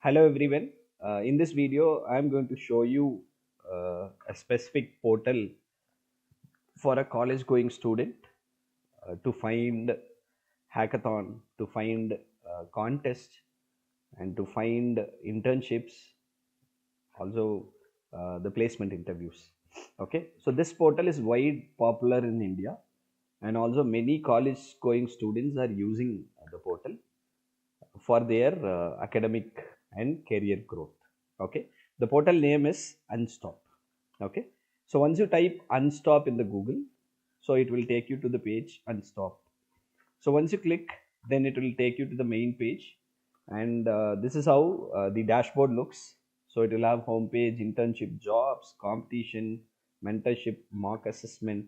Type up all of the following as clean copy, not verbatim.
Hello everyone. In this video, I am going to show you a specific portal for a college going student to find hackathon, to find contest, and to find internships, also the placement interviews. Okay, so this portal is wide popular in India, and also many college going students are using the portal for their academic and career growth. Okay, the portal name is Unstop. Okay, so once you type Unstop in the Google, so it will take you to the page Unstop. So once you click, then it will take you to the main page, and this is how the dashboard looks. So it will have home page, internship, jobs, competition, mentorship, mock assessment,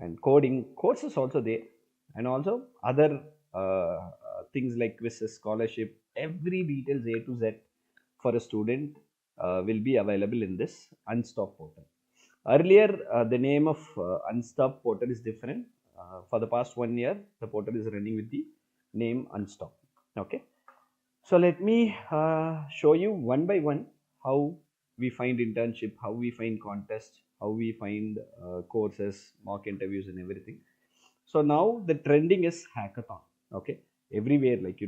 and coding courses also there, and also other things like quizzes, scholarship. Every details A to Z for a student will be available in this Unstop portal. Earlier, the name of Unstop portal is different. For the past 1 year, the portal is running with the name Unstop. Okay, so let me show you one by one how we find internship, how we find contest, how we find courses, mock interviews, and everything. So now the trending is hackathon. Okay, everywhere, like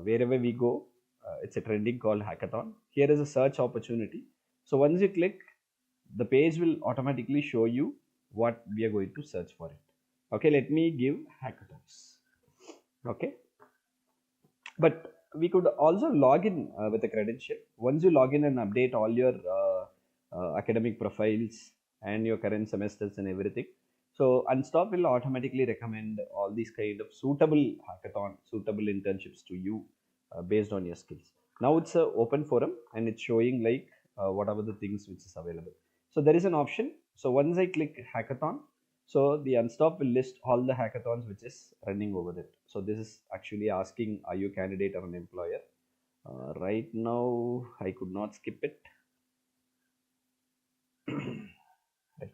wherever we go, it's a trending called hackathon. Here is a search opportunity. So once you click, the page will automatically show you what we are going to search for it. Okay, let me give hackathons. Okay, but we could also log in with a credential. Once you log in and update all your academic profiles and your current semesters and everything, so Unstop will automatically recommend all these kind of suitable hackathon, suitable internships to you based on your skills. Now it's a open forum and it's showing like whatever the things which is available. So there is an option. So once I click hackathon, so the Unstop will list all the hackathons which is running over there. So this is actually asking, are you a candidate or an employer? Right now, I could not skip it. Right.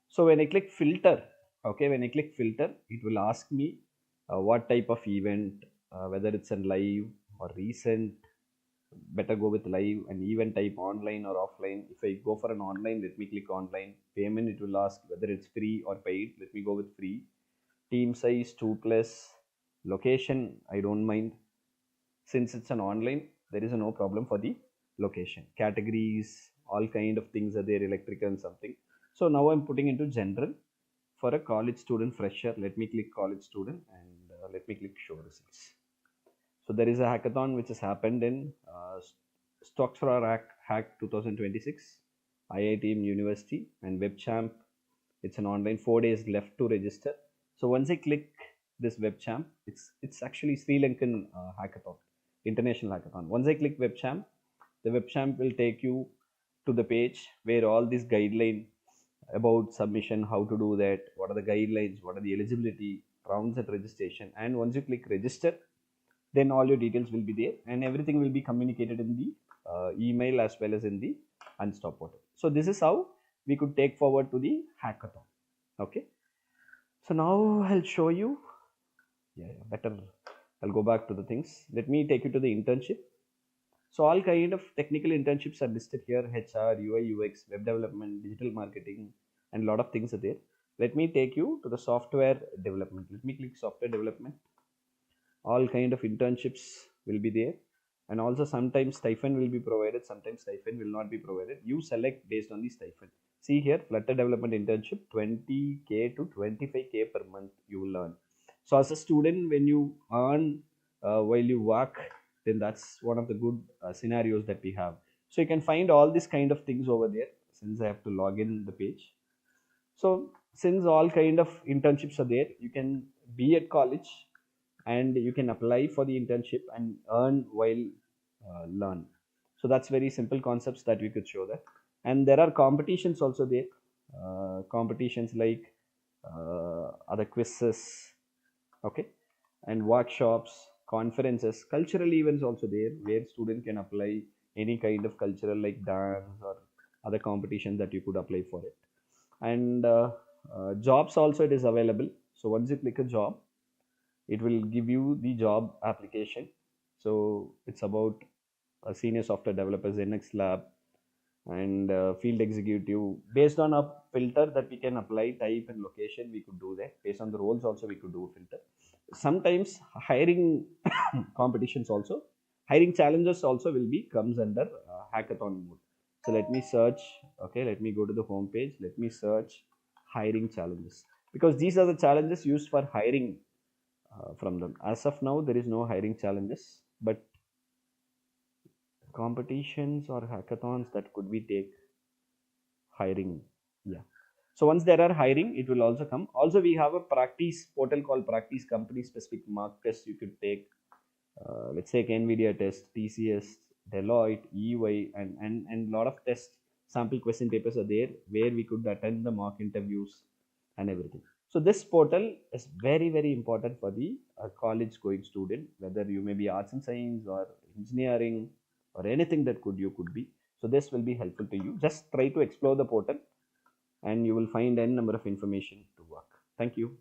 So when I click filter, okay, when I click filter, it will ask me what type of event, whether it's a live or recent. Better go with live, and event type online or offline. If I go for an online, let me click online. Payment, it will ask whether it's free or paid. Let me go with free. Team size 2 plus. Location, I don't mind. Since it's an online, there is no problem for the location. Categories, all kind of things are there, electrical and something. So now I'm putting into general for a college student fresher. Let me click college student, and let me click show results. So there is a hackathon which has happened in Stocks for Hack 2026, IIT University, and WebChamp. It's an online, 4 days left to register. So once I click this WebChamp, it's actually Sri Lankan hackathon, international hackathon. Once I click WebChamp, the WebChamp will take you to the page where all these guidelines about submission, how to do that, what are the guidelines, what are the eligibility, rounds at registration. And once you click register, then all your details will be there and everything will be communicated in the email as well as in the Unstop portal. So this is how we could take forward to the hackathon. Okay, so now I'll show you. Better I'll go back to the things. Let me take you to the internship. So all kind of technical internships are listed here: HR, UI, UX, web development, digital marketing, and a lot of things are there. Let me take you to the software development. Let me click software development. All kind of internships will be there, and also sometimes stipend will be provided, sometimes stipend will not be provided. You select based on the stipend. See here, Flutter development internship, 20k to 25k per month you will earn. So as a student, when you earn while you work, then that's one of the good scenarios that we have. So you can find all these kind of things over there. Since I have to log in the page, so since all kind of internships are there, you can be at college and you can apply for the internship and earn while learn. So that's very simple concepts that we could show that. And there are competitions also there, competitions like other quizzes, okay, and workshops, conferences, cultural events also there, where student can apply any kind of cultural like dance or other competition that you could apply for it. And jobs also it is available. So once you click a job, it will give you the job application. So it's about senior software developers, NX lab, and field executive. Based on a filter that we can apply, type and location, we could do that. Based on the roles also, we could do a filter. Sometimes hiring competitions also, hiring challenges also will be comes under hackathon mode. So let me search. Okay, let me go to the home page. Let me search hiring challenges, because these are the challenges used for hiring from them. As of now, there is no hiring challenges, but competitions or hackathons that could be take hiring. Yeah. So once there are hiring, it will also come. Also, we have a practice portal called practice, company specific mock test you could take. Let's take NVIDIA test, TCS, Deloitte, EY, and lot of test sample question papers are there where we could attend the mock interviews and everything. So this portal is very, very important for the college going student, whether you may be arts and science or engineering or anything that you could be. So this will be helpful to you. Just try to explore the portal and you will find n number of information to work. Thank you.